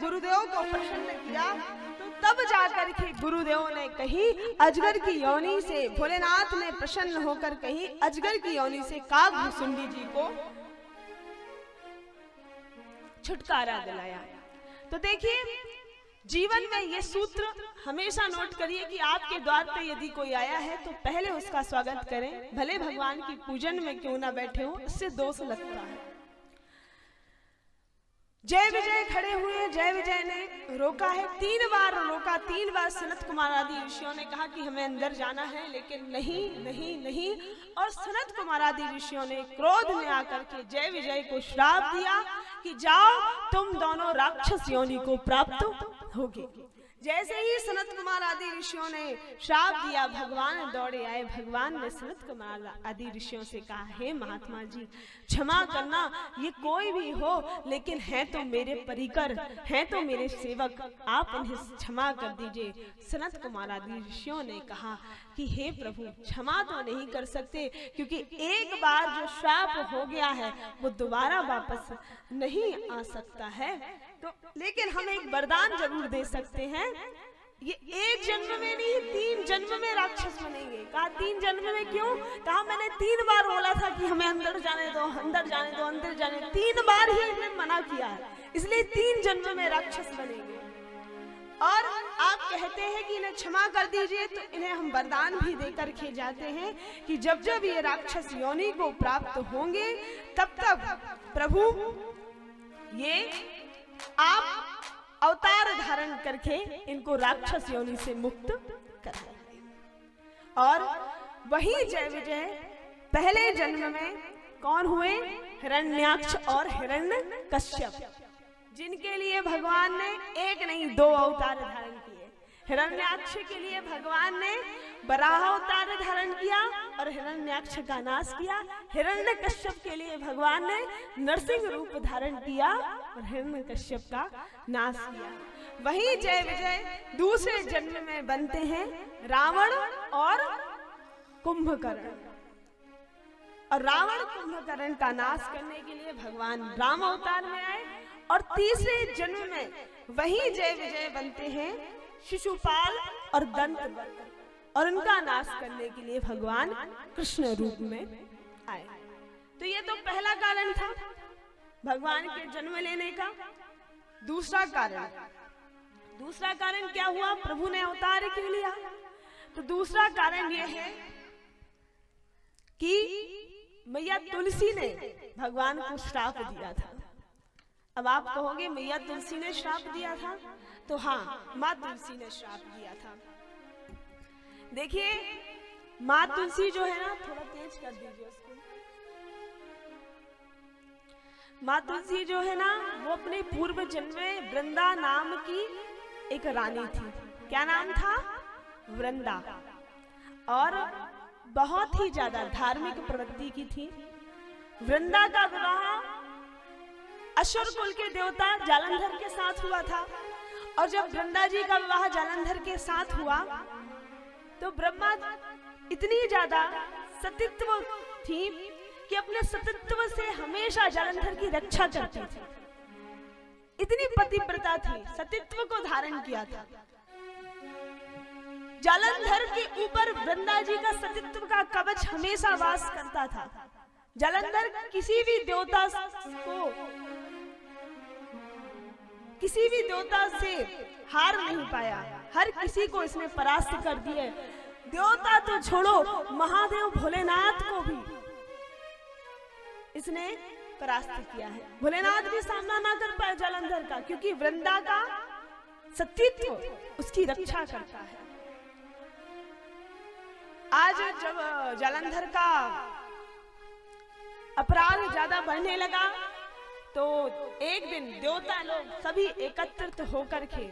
गुरुदेव को प्रसन्न किया तो तब जाकर के गुरुदेव ने कही अजगर की योनि से, भोलेनाथ ने प्रसन्न होकर कही अजगर की योनि से काकभुसुंडी जी को छुटकारा दिलाया। तो देखिए जीवन में ये सूत्र हमेशा नोट करिए कि आपके द्वार पे यदि कोई आया है तो पहले उसका स्वागत करें, भले भगवान की पूजन में क्यों ना बैठे हो, इससे दोष लगता है। जय विजय खड़े हुए, जय विजय ने रोका है, 3 बार रोका, 3 बार सनत कुमार आदि ऋषियों ने कहा कि हमें अंदर जाना है, लेकिन नहीं नहीं नहीं। और सनत कुमार आदि ऋषियों ने क्रोध में आकर के जय विजय को श्राप दिया कि जाओ तुम दोनों राक्षस योनि को प्राप्त होगे। जैसे ही सनत कुमार आदि ऋषियों ने श्राप दिया, भगवान दौड़े आए। भगवान ने सनत कुमार आदि ऋषियों से कहा, हे महात्मा जी क्षमा करना, ये कोई भी हो लेकिन हैं तो मेरे परिकर, हैं तो मेरे सेवक, आप इन्हें क्षमा कर दीजिए। सनत कुमार आदि ऋषियों ने कहा कि हे प्रभु क्षमा तो नहीं कर सकते, क्योंकि एक बार जो श्राप हो गया है वो दोबारा वापस नहीं आ सकता है, तो लेकिन हम एक वरदान जरूर दे सकते हैं। ये एक जन्म में नहीं, 3 जन्म में राक्षस बनेंगे। कहा 3 जन्म में क्यों? कहा मैंने 3 बार बोला था कि हमें अंदर जाने दो, अंदर जाने दो, अंदर जाने, 3 बार ही इन्हें मना किया है, इसलिए 3 जन्म में राक्षस बनेंगे। और आप कहते हैं कि इन्हें क्षमा कर दीजिए, तो इन्हें हम वरदान भी देकर के जाते हैं कि जब जब ये राक्षस योनि को प्राप्त होंगे तब तक प्रभु ये आप अवतार धारण करके इनको राक्षस योनि से मुक्त कराएंगे। और वही जय विजय पहले जन्म में कौन हुए? हिरण्याक्ष और हिरण्यकश्यप, जिनके लिए भगवान ने 1 नहीं 2 अवतार धारण किए। हिरण्याक्ष के लिए भगवान ने वराह अवतार धारण किया और हिरण्याक्ष का नाश किया। हिरण्यकश्यप के लिए भगवान ने नरसिंह रूप धारण किया और हिरण्यकश्यप का नाश किया। वही जय विजय दूसरे जन्म में बनते हैं रावण और कुंभकर्ण, और रावण कुंभकर्ण का नाश करने के लिए भगवान राम अवतार में आए। और तीसरे जन्म में वही जय विजय बनते हैं शिशुपाल और दंतवक्र, और उनका नाश करने के लिए भगवान कृष्ण रूप में आए। तो ये तो पहला कारण था भगवान के जन्म लेने का। दूसरा कारण क्या हुआ? प्रभु ने अवतार क्यों लिया? तो दूसरा कारण यह है कि मैया तुलसी ने भगवान को श्राप दिया था। अब आप कहोगे मैया तुलसी ने श्राप दिया था, तो हाँ, माँ तुलसी ने श्राप दिया था। देखिए माँ तुलसी जो है ना, थोड़ा तेज कर दीजिए उसको। माँ तुलसी जो है ना, वो अपने पूर्व जन्म में वृंदा नाम की एक रानी थी। क्या नाम था? वृंदा। और बहुत ही ज्यादा धार्मिक प्रवृत्ति की थी। वृंदा का विवाह असुर कुल के देवता जालंधर के साथ हुआ था। और जब वृंदा जी का विवाह जालंधर के साथ हुआ तो ब्रह्मा इतनी ज्यादा सतीत्व थी कि अपने सतीत्व से हमेशा जालंधर की रक्षा करती थी। इतनी पतिव्रता थी, सतीत्व को धारण किया था। जालंधर के ऊपर वृंदा जी का सतीत्व का कवच हमेशा वास करता था। जालंधर किसी भी देवता से हार नहीं पाया, हर किसी को इसने परास्त कर दिए। देवता तो छोड़ो, महादेव भोलेनाथ को भी इसने परास्त किया है। भोलेनाथ भी सामना ना कर पाए जालंधर का, क्योंकि वृंदा का सतीत्व उसकी रक्षा करता है। आज जब जालंधर का अपराध ज्यादा बढ़ने लगा तो एक दिन देवता लोग सभी एकत्रित होकर के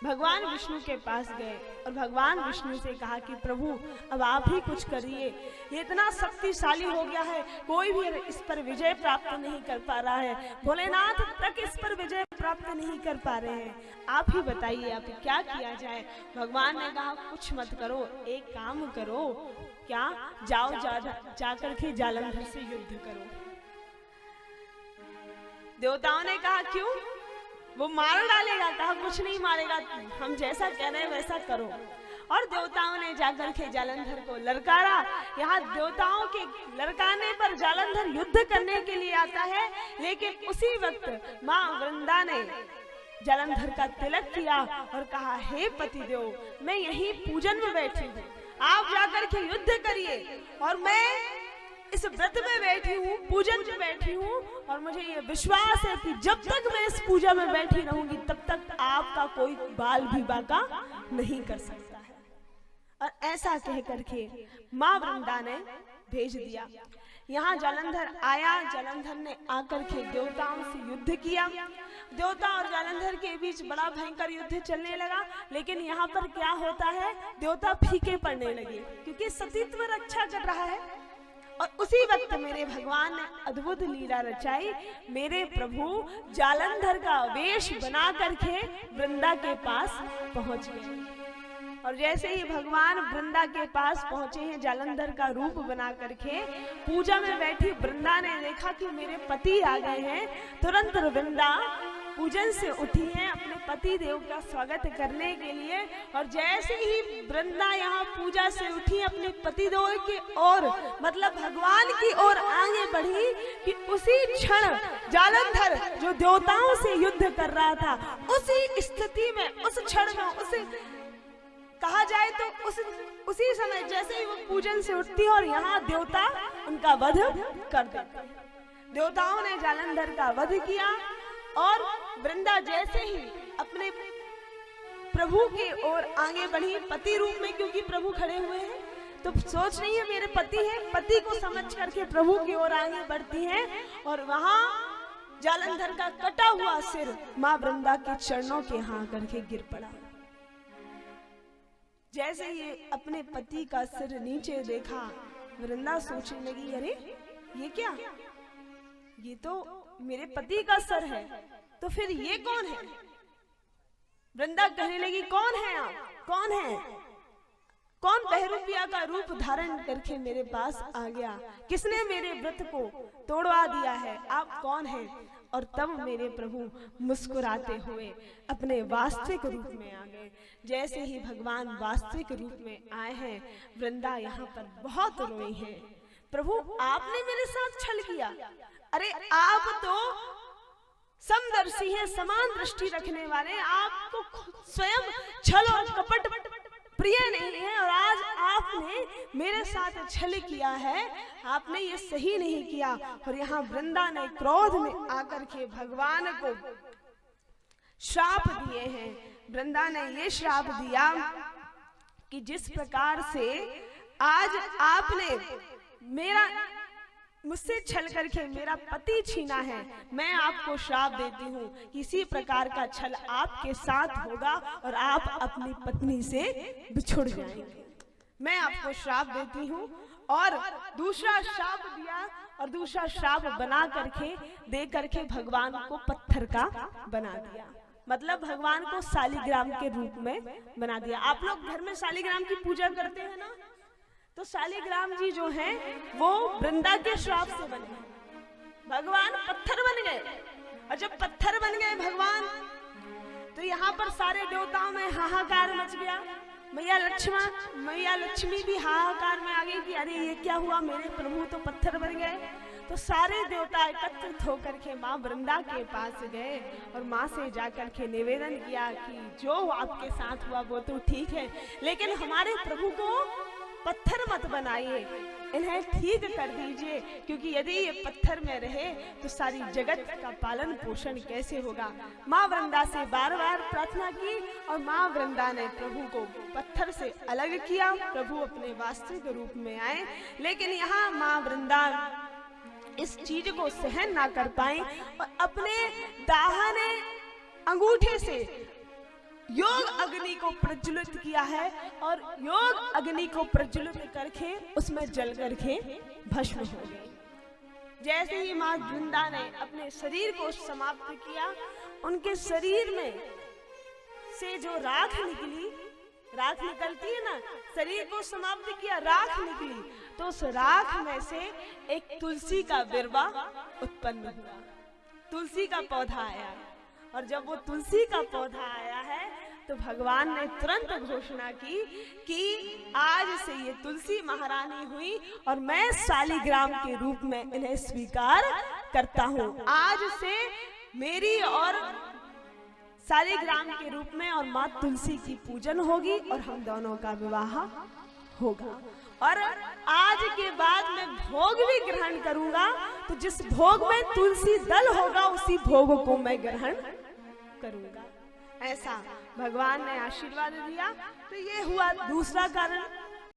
भगवान विष्णु के पास गए और भगवान विष्णु से कहा कि प्रभु अब आप ही कुछ करिए, ये इतना शक्तिशाली हो गया है, कोई भी इस पर विजय प्राप्त नहीं कर पा रहा है, भोलेनाथ तक इस पर विजय प्राप्त नहीं कर पा रहे हैं, आप ही बताइए आप क्या किया जाए। भगवान ने कहा कुछ मत करो, एक काम करो, क्या जाओ जाकर के जालंधर से युद्ध करो। देवताओं ने कहा क्यों? वो मार डालेगा, कहा कुछ नहीं मारेगा, हम जैसा कह रहे हैं वैसा करो। और देवताओं ने जाकर के जालंधर को ललकारा। यहाँ देवताओं के ललकाने पर जालंधर युद्ध करने के लिए आता है, लेकिन उसी वक्त माँ वृंदा ने जालंधर का तिलक किया और कहा, हे पतिदेव, मैं यहीं पूजन में बैठी हूँ, आप जाकर के युद्ध करिए और मैं इस व्रत में बैठी हूँ, पूजन में बैठी हूँ, और मुझे ये विश्वास है कि जब तक मैं इस पूजा में बैठी रहूंगी तब तक आपका कोई बाल भी बाका नहीं कर सकता है। और ऐसा कह करके माँ वृंदा ने भेज दिया। यहाँ जालंधर आया, जालंधर ने आकर के देवताओं से युद्ध किया। देवता और जालंधर के बीच बड़ा भयंकर युद्ध चलने लगा। लेकिन यहाँ पर क्या होता है, देवता फीके पड़ने लगे क्योंकि सतीत्व रक्षा कर रहा है। और उसी वक्त मेरे भगवान ने अद्भुत लीला रचाई। मेरे प्रभु जालंधर का वेश बना करके वृंदा के पास पहुंच गए। और जैसे ही भगवान वृंदा के पास पहुंचे हैं, जालंधर का रूप बना करके पूजा में बैठी वृंदा ने देखा कि मेरे पति आ गए हैं। तुरंत वृंदा पूजन से उठी है अपने पति देव का स्वागत करने के लिए। और जैसे ही वृंदा यहाँ पूजा से उठी अपने पति देव की ओर, मतलब भगवान की ओर आगे बढ़ी, कि उसी क्षण जालंधर जो देवताओं से युद्ध कर रहा था, उसी स्थिति में, उस क्षण में, उस कहा जाए तो उसी समय जैसे ही वो पूजन से उठती और यहाँ देवता उनका वध कर देते। देवताओं ने जालंधर का वध किया और वृंदा जैसे ही अपने प्रभु की ओर आगे बढ़ी पति रूप में, क्योंकि प्रभु खड़े हुए हैं, तो सोच रही है मेरे पति है, पति को समझ करके प्रभु की ओर आगे बढ़ती है। और वहां जालंधर का कटा हुआ सिर माँ वृंदा के चरणों के यहाँ करके गिर पड़ा। जैसे ही अपने पति का सिर नीचे देखा, वृंदा सोचने लगी, अरे ये क्या, ये तो मेरे पति का सर है, तो फिर ये कौन है? वृंदा कहने लगी, कौन है आप, कौन है, कौन बहरूपिया का रूप धारण करके मेरे पास आ गया, किसने मेरे व्रत को तोड़वा दिया है, आप कौन हैं? और तब मेरे प्रभु मुस्कुराते हुए अपने वास्तविक रूप में आ गए। जैसे ही भगवान वास्तविक रूप में आए हैं, वृंदा यहाँ पर बहुत रोई है। प्रभु आपने मेरे साथ छल किया, अरे आप तो समदर्शी हैं, समान दृष्टि रखने वाले, आपको स्वयं छल और कपट प्रिय नहीं है, और आज आपने मेरे साथ छल किया है, आपने ये सही नहीं किया। और यहाँ वृंदा ने क्रोध में आकर के भगवान को श्राप दिए हैं। वृंदा ने ये श्राप दिया कि जिस प्रकार से आज आपने मुझसे छल करके मेरा पति छीना है, मैं आपको श्राप देती हूँ, किसी प्रकार का छल आपके साथ होगा और आप अपनी पत्नी से बिछुड़ जाएंगे। मैं आपको श्राप देती हूँ। और दूसरा श्राप दिया, और दूसरा श्राप बना करके दे करके भगवान को पत्थर का बना दिया, मतलब भगवान को शालिग्राम के रूप में बना दिया। आप लोग घर में शालिग्राम की पूजा करते हैं ना, तो शालिग्राम जी जो हैं वो वृंदा के श्राप से बने, भगवान पत्थर बन गए। और जब पत्थर बन गए भगवान, तो यहाँ पर सारे देवताओं में हाहाकार मच गया। मैया लक्ष्मी भी हाहाकार में आ गई कि अरे ये क्या हुआ, मेरे प्रभु तो पत्थर बन गए। तो सारे देवता एकत्रित होकर के माँ वृंदा के पास गए और माँ से जाकर के निवेदन किया कि जो आपके साथ हुआ वो तो ठीक है, लेकिन हमारे प्रभु को पत्थर मत बनाइए, इन्हें ठीक कर दीजिए, क्योंकि यदि ये पत्थर में रहे तो सारी जगत का पालन पोषण कैसे होगा। माँ वृंदा से बार बार प्रार्थना की और माँ वृंदा ने प्रभु को पत्थर से अलग किया। प्रभु अपने वास्तविक रूप में आए, लेकिन यहाँ माँ वृंदा इस चीज को सहन ना कर पाई और अपने दाहिने अंगूठे से योग अग्नि को प्रज्वलित किया है, और योग अग्नि को प्रज्वलित करके उसमें जल करके भस्म हो गई। जैसे ही माँ वृंदा ने अपने शरीर को समाप्त किया, उनके शरीर में से जो राख निकली, राख निकलती है ना, शरीर को समाप्त किया, राख निकली, तो उस राख में से एक तुलसी का बिरवा उत्पन्न हुआ, तुलसी का पौधा आया। और जब वो तुलसी का पौधा आया है तो भगवान ने तुरंत घोषणा की कि आज से ये तुलसी महारानी हुई और मैं शालिग्राम के रूप में इन्हें स्वीकार करता हूँ। आज से मेरी और शालिग्राम के रूप में और माँ तुलसी की पूजन होगी और हम दोनों का विवाह होगा। और आज के बाद मैं भोग भी ग्रहण करूंगा, तो जिस भोग में तुलसी दल होगा उसी भोग को मैं ग्रहण करूंगा। ऐसा भगवान ने आशीर्वाद दिया। तो ये हुआ दूसरा कारण।